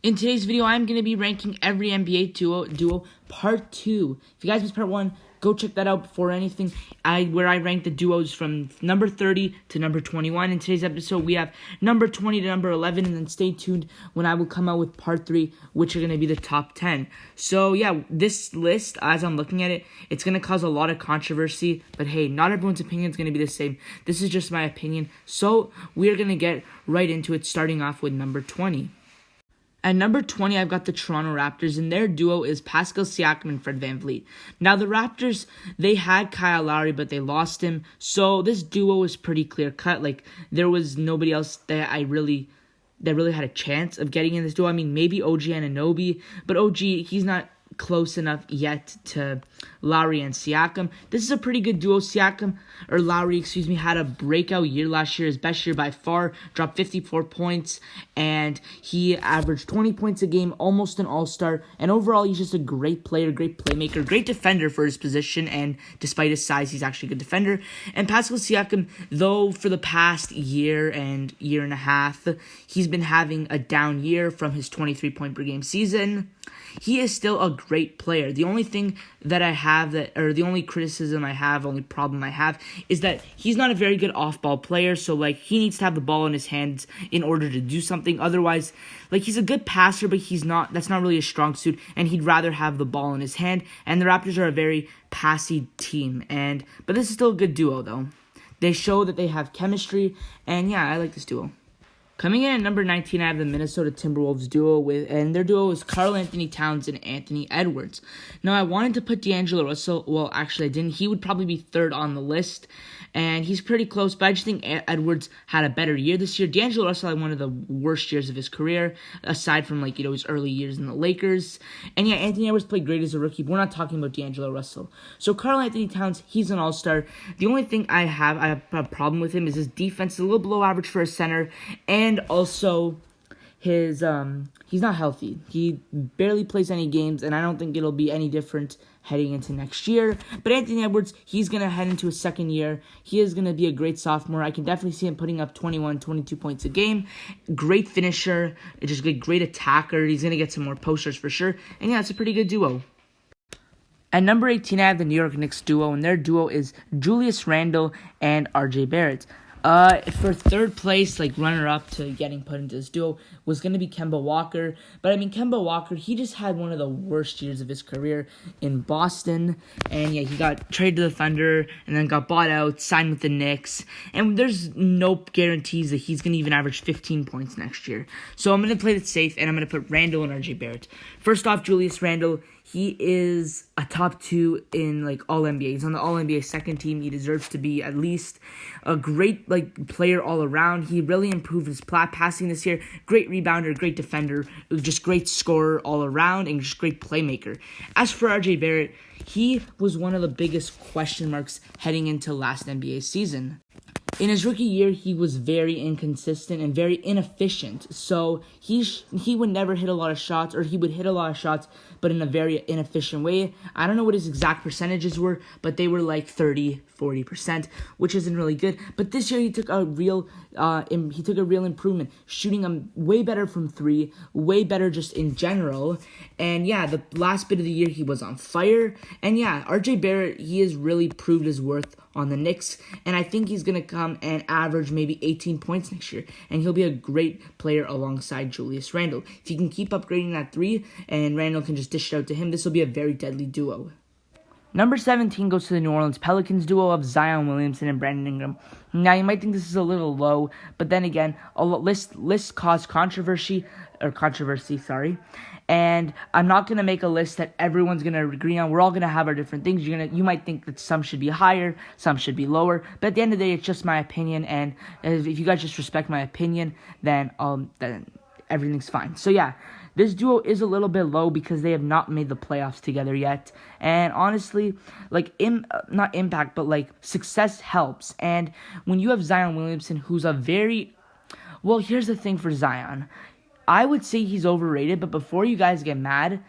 In today's video, I'm going to be ranking every NBA duo part 2. If you guys missed part 1, go check that out before anything, where I rank the duos from number 30 to number 21. In today's episode, we have number 20 to number 11, and then stay tuned when I will come out with part 3, which are going to be the top 10. So yeah, this list, as I'm looking at it, it's going to cause a lot of controversy, but hey, not everyone's opinion is going to be the same. This is just my opinion, so we're going to get right into it, starting off with number 20. At number 20, I've got the Toronto Raptors, and their duo is Pascal Siakam and Fred VanVleet. Now, the Raptors, they had Kyle Lowry, but they lost him, so this duo was pretty clear-cut. Like, there was nobody else that really had a chance of getting in this duo. I mean, maybe OG Anunoby, but OG, he's not close enough yet to Lowry and Siakam. This is a pretty good duo. Lowry, had a breakout year last year, his best year by far, dropped 54 points, and he averaged 20 points a game, almost an all-star, and overall, he's just a great player, great playmaker, great defender for his position, and despite his size, he's actually a good defender. And Pascal Siakam, though, for the past year and a half, he's been having a down year from his 23-point per game season. He is still a great player. The only thing that I have the only criticism I have, only problem I have, is that he's not a very good off-ball player. So, he needs to have the ball in his hands in order to do something. Otherwise, he's a good passer, but that's not really a strong suit, and he'd rather have the ball in his hand. And the Raptors are a very passy team. But this is still a good duo, though. They show that they have chemistry, and yeah, I like this duo. Coming in at number 19, I have the Minnesota Timberwolves duo, and their duo is Karl-Anthony Towns and Anthony Edwards. Now, I wanted to put D'Angelo Russell. Well, actually, I didn't. He would probably be third on the list, and he's pretty close, but I just think Edwards had a better year this year. D'Angelo Russell had one of the worst years of his career, aside from, his early years in the Lakers. And yeah, Anthony Edwards played great as a rookie, but we're not talking about D'Angelo Russell. So, Karl-Anthony Towns, he's an all-star. The only thing I have a problem with him is his defense is a little below average for a center, and also he's not healthy. He barely plays any games, and I don't think it'll be any different heading into next year. But Anthony Edwards, he's going to head into his second year. He is going to be a great sophomore. I can definitely see him putting up 21, 22 points a game. Great finisher, just a great attacker. He's going to get some more posters for sure. And yeah, it's a pretty good duo. At number 18, I have the New York Knicks duo, and their duo is Julius Randle and RJ Barrett. For third place, runner-up to getting put into this duo was going to be Kemba Walker. But, Kemba Walker, he just had one of the worst years of his career in Boston. And, yeah, he got traded to the Thunder and then got bought out, signed with the Knicks. And there's no guarantees that he's going to even average 15 points next year. So I'm going to play it safe, and I'm going to put Randle and RJ Barrett. First off, Julius Randle, he is a top 2 in, All-NBA. He's on the All-NBA second team. He deserves to be at least a great, player all around. He really improved his passing this year. Great rebounder, great defender, just great scorer all around, and just great playmaker. As for RJ Barrett, he was one of the biggest question marks heading into last NBA season. In his rookie year, he was very inconsistent and very inefficient. So he would never hit a lot of shots, or he would hit a lot of shots, but in a very inefficient way. I don't know what his exact percentages were, but they were 30-40%, which isn't really good. But this year he took a real improvement, shooting way better from 3, way better just in general. And yeah, the last bit of the year he was on fire. And yeah, RJ Barrett, he has really proved his worth on the Knicks, and I think he's going to come and average maybe 18 points next year, and he'll be a great player alongside Julius Randle. If he can keep upgrading that 3, and Randle can just dish it out to him, this will be a very deadly duo. Number 17 goes to the New Orleans Pelicans duo of Zion Williamson and Brandon Ingram. Now, you might think this is a little low, but then again, lists cause controversy, and I'm not going to make a list that everyone's going to agree on. We're all going to have our different things. You might think that some should be higher, some should be lower, but at the end of the day, it's just my opinion, and if you guys just respect my opinion, then everything's fine. So yeah, this duo is a little bit low because they have not made the playoffs together yet. And honestly, not impact, but success helps. And when you have Zion Williamson, who's here's the thing for Zion. I would say he's overrated, but before you guys get mad,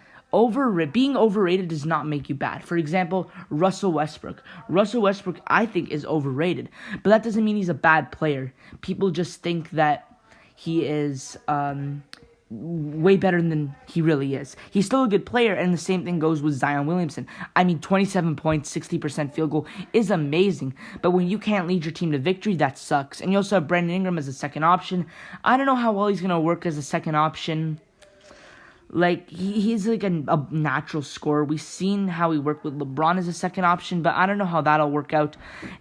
being overrated does not make you bad. For example, Russell Westbrook. Russell Westbrook, I think, is overrated, but that doesn't mean he's a bad player. People just think that he is way better than he really is. He's still a good player, and the same thing goes with Zion Williamson. I mean, 27 points, 60% field goal is amazing, but when you can't lead your team to victory, that sucks. And you also have Brandon Ingram as a second option. I don't know how well he's going to work as a second option. Like, he's like a natural scorer. We've seen how he worked with LeBron as a second option, but I don't know how that'll work out.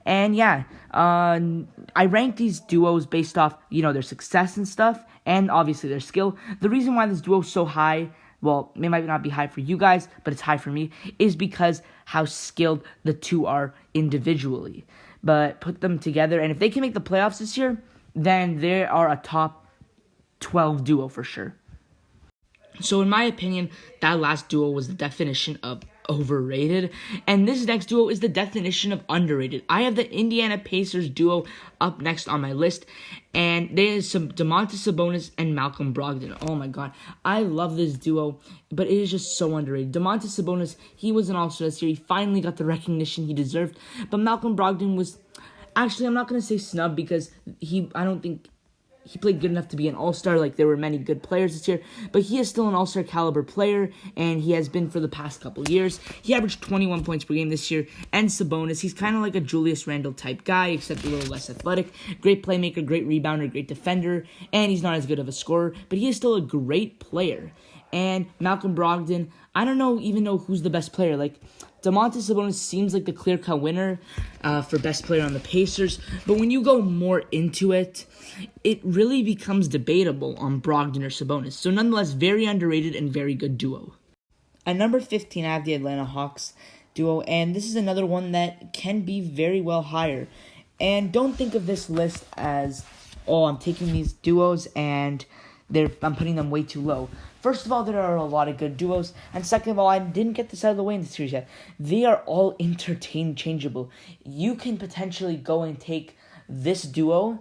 And yeah, I rank these duos based off, their success and stuff, and obviously their skill. The reason why this duo is so high, well, it might not be high for you guys, but it's high for me, is because how skilled the two are individually. But put them together, and if they can make the playoffs this year, then they are a top 12 duo for sure. So in my opinion, that last duo was the definition of overrated, and this next duo is the definition of underrated. I have the Indiana Pacers duo up next on my list, and there's some Domantas Sabonis and Malcolm Brogdon. Oh my god, I love this duo, but it is just so underrated. Domantas Sabonis, he was an All-Star this year. He finally got the recognition he deserved, but Malcolm Brogdon was, actually, I'm not going to say snub because I don't think he played good enough to be an all-star. Like, there were many good players this year, but he is still an all-star caliber player, and he has been for the past couple years. He averaged 21 points per game this year, and Sabonis, he's kind of like a Julius Randle type guy, except a little less athletic. Great playmaker, great rebounder, great defender, and he's not as good of a scorer, but he is still a great player. And Malcolm Brogdon, I don't even know who's the best player. Like, Domantas Sabonis seems like the clear-cut winner for best player on the Pacers, but when you go more into it, it really becomes debatable on Brogdon or Sabonis. So nonetheless, very underrated and very good duo. At number 15, I have the Atlanta Hawks duo, and this is another one that can be very well higher. And don't think of this list as, I'm taking these duos and I'm putting them way too low. First of all, there are a lot of good duos, and second of all, I didn't get this out of the way in the series yet. They are all interchangeable. You can potentially go and take this duo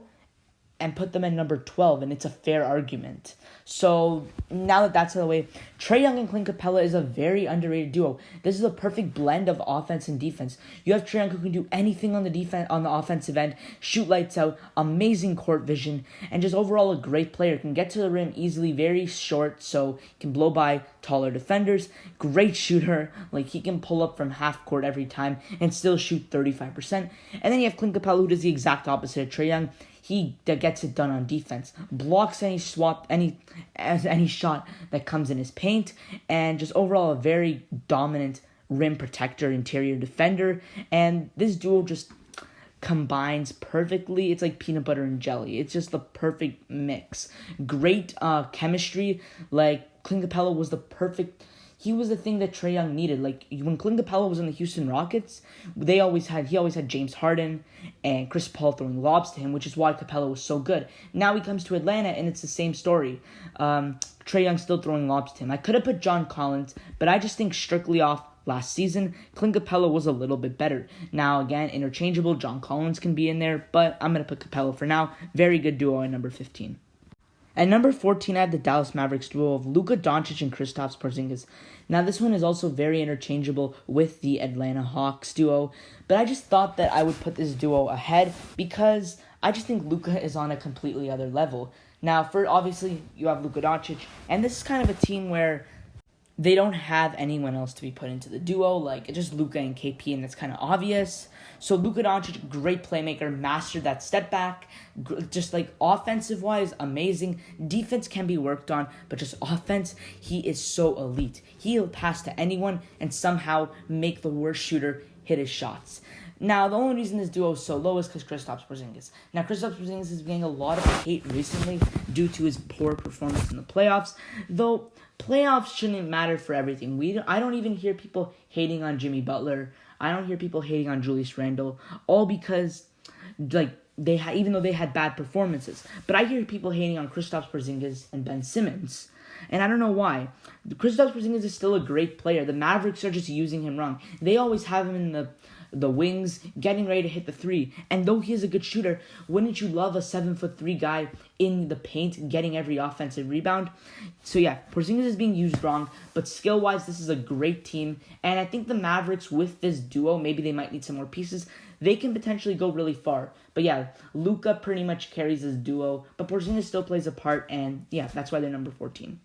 and put them at number 12, and it's a fair argument. So, now that that's out of the way, Trae Young and Clint Capella is a very underrated duo. This is a perfect blend of offense and defense. You have Trae Young who can do anything on the offensive end, shoot lights out, amazing court vision, and just overall a great player. Can get to the rim easily, very short, so he can blow by taller defenders. Great shooter, like he can pull up from half court every time and still shoot 35%. And then you have Clint Capella, who does the exact opposite of Trae Young. He gets it done on defense, blocks any shot that comes in his paint, and just overall a very dominant rim protector, interior defender. And this duo just combines perfectly. It's like peanut butter and jelly. It's just the perfect mix. Great chemistry. Like, Clint Capella was he was the thing that Trae Young needed. Like, when Clint Capella was in the Houston Rockets, he always had James Harden and Chris Paul throwing lobs to him, which is why Capella was so good. Now he comes to Atlanta, and it's the same story. Trae Young still throwing lobs to him. I could have put John Collins, but I just think strictly off last season, Clint Capella was a little bit better. Now, again, interchangeable. John Collins can be in there, but I'm going to put Capella for now. Very good duo at number 15. At number 14, I have the Dallas Mavericks duo of Luka Doncic and Kristaps Porzingis. Now, this one is also very interchangeable with the Atlanta Hawks duo, but I just thought that I would put this duo ahead because I just think Luka is on a completely other level. Now, obviously, you have Luka Doncic, and this is kind of a team where they don't have anyone else to be put into the duo. Like, it's just Luka and KP, and that's kind of obvious. So Luka Doncic, great playmaker, mastered that step back. Just like offensive-wise, amazing. Defense can be worked on, but just offense, he is so elite. He'll pass to anyone and somehow make the worst shooter hit his shots. Now, the only reason this duo is so low is because Kristaps Porzingis. Now, Kristaps Porzingis is getting a lot of hate recently due to his poor performance in the playoffs, though playoffs shouldn't matter for everything. I don't even hear people hating on Jimmy Butler. I don't hear people hating on Julius Randle, all because, like, even though they had bad performances. But I hear people hating on Kristaps Porzingis and Ben Simmons. And I don't know why. Kristaps Porzingis is still a great player. The Mavericks are just using him wrong. They always have him in the wings, getting ready to hit the three. And though he is a good shooter, wouldn't you love a 7'3" guy in the paint getting every offensive rebound? So yeah, Porzingis is being used wrong, but skill-wise, this is a great team. And I think the Mavericks, with this duo, maybe they might need some more pieces. they can potentially go really far. But yeah, Luka pretty much carries this duo, but Porzingis still plays a part, and yeah, that's why they're number 14.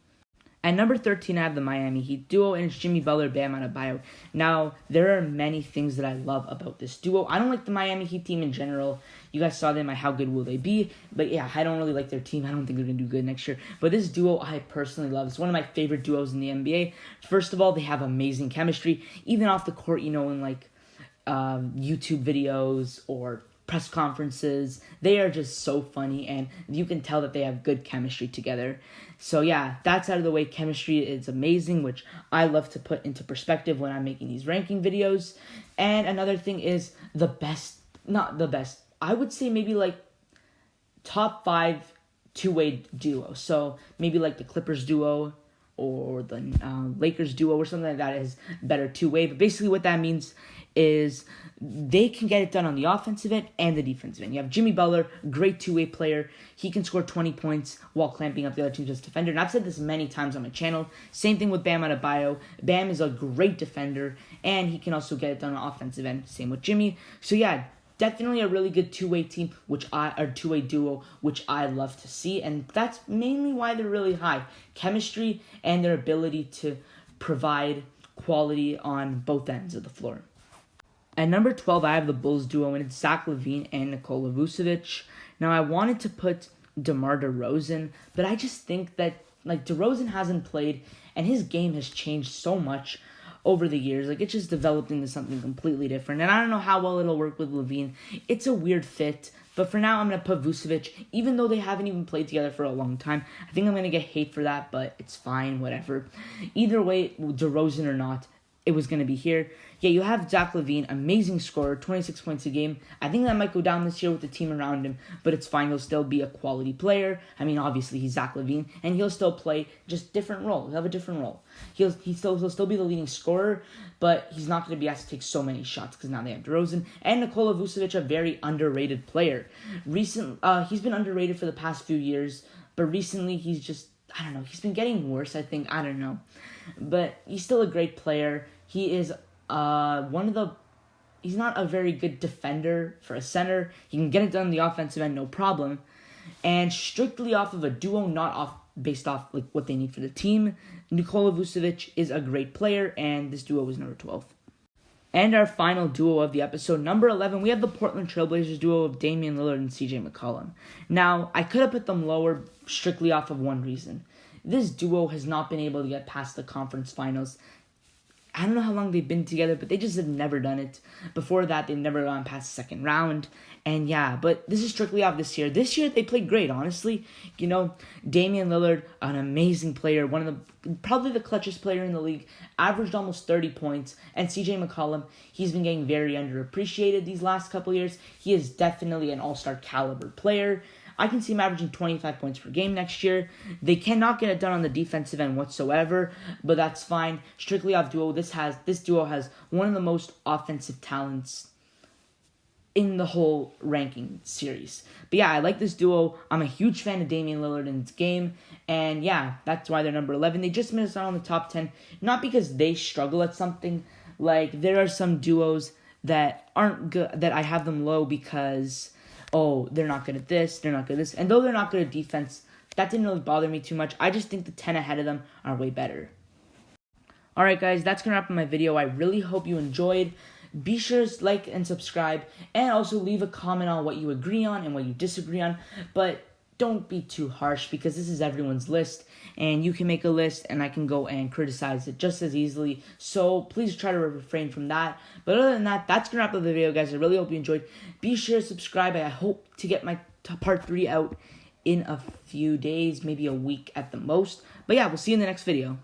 At number 13, I have the Miami Heat duo, and it's Jimmy Butler, Bam Adebayo. Now, there are many things that I love about this duo. I don't like the Miami Heat team in general. You guys saw them, how good will they be? But yeah, I don't really like their team. I don't think they're going to do good next year. But this duo, I personally love. It's one of my favorite duos in the NBA. First of all, they have amazing chemistry. Even off the court, in YouTube videos or press conferences, they are just so funny, and you can tell that they have good chemistry together. So yeah, that's out of the way. Chemistry is amazing, which I love to put into perspective when I'm making these ranking videos. And another thing is not the best, I would say maybe top 5 two-way duo. So maybe the Clippers duo or the Lakers duo or something like that is better two-way. But basically what that means is they can get it done on the offensive end and the defensive end. You have Jimmy Butler, great two-way player. He can score 20 points while clamping up the other team's best defender. And I've said this many times on my channel. Same thing with Bam Adebayo. Bam is a great defender, and he can also get it done on the offensive end. Same with Jimmy. So yeah, definitely a really good two-way team, two-way duo, which I love to see. And that's mainly why they're really high. Chemistry and their ability to provide quality on both ends of the floor. At number 12, I have the Bulls duo, and it's Zach LaVine and Nikola Vucevic. Now, I wanted to put DeMar DeRozan, but I just think that, DeRozan hasn't played, and his game has changed so much over the years. It's just developed into something completely different, and I don't know how well it'll work with LaVine. It's a weird fit, but for now, I'm going to put Vucevic, even though they haven't even played together for a long time. I think I'm going to get hate for that, but it's fine, whatever. Either way, DeRozan or not, it was going to be here. Yeah, you have Zach LaVine, amazing scorer, 26 points a game. I think that might go down this year with the team around him, but it's fine. He'll still be a quality player. I mean, obviously, he's Zach LaVine, and he'll still play just different role. He'll have a different role. He'll still be the leading scorer, but he's not going to be asked to take so many shots because now they have DeRozan. And Nikola Vucevic, a very underrated player. He's been underrated for the past few years, but recently he's just, I don't know, he's been getting worse, I think. I don't know. But he's still a great player. He is he's not a very good defender for a center. He can get it done on the offensive end, no problem. And strictly off of a duo, not based off what they need for the team, Nikola Vucevic is a great player, and this duo was number 12. And our final duo of the episode, number 11, we have the Portland Trailblazers duo of Damian Lillard and CJ McCollum. Now, I could have put them lower strictly off of one reason. This duo has not been able to get past the conference finals. I don't know how long they've been together, but they just have never done it. Before that, they've never gone past the second round. And yeah, but this is strictly off this year. This year, they played great, honestly. Damian Lillard, an amazing player, probably the clutchest player in the league, averaged almost 30 points. And CJ McCollum, he's been getting very underappreciated these last couple years. He is definitely an all-star caliber player. I can see him averaging 25 points per game next year. They cannot get it done on the defensive end whatsoever, but that's fine. Strictly off duo, this duo has one of the most offensive talents in the whole ranking series. But yeah, I like this duo. I'm a huge fan of Damian Lillard in his game, and yeah, that's why they're number 11. They just missed out on the top 10, not because they struggle at something. There are some duos that aren't good, that I have them low because they're not good at this, they're not good at this. And though they're not good at defense, that didn't really bother me too much. I just think the 10 ahead of them are way better. Alright guys, that's going to wrap up my video. I really hope you enjoyed. Be sure to like and subscribe, and also leave a comment on what you agree on and what you disagree on. But don't be too harsh, because this is everyone's list, and you can make a list and I can go and criticize it just as easily. So please try to refrain from that. But other than that, that's going to wrap up the video, guys. I really hope you enjoyed. Be sure to subscribe. I hope to get my part 3 out in a few days, maybe a week at the most. But yeah, we'll see you in the next video.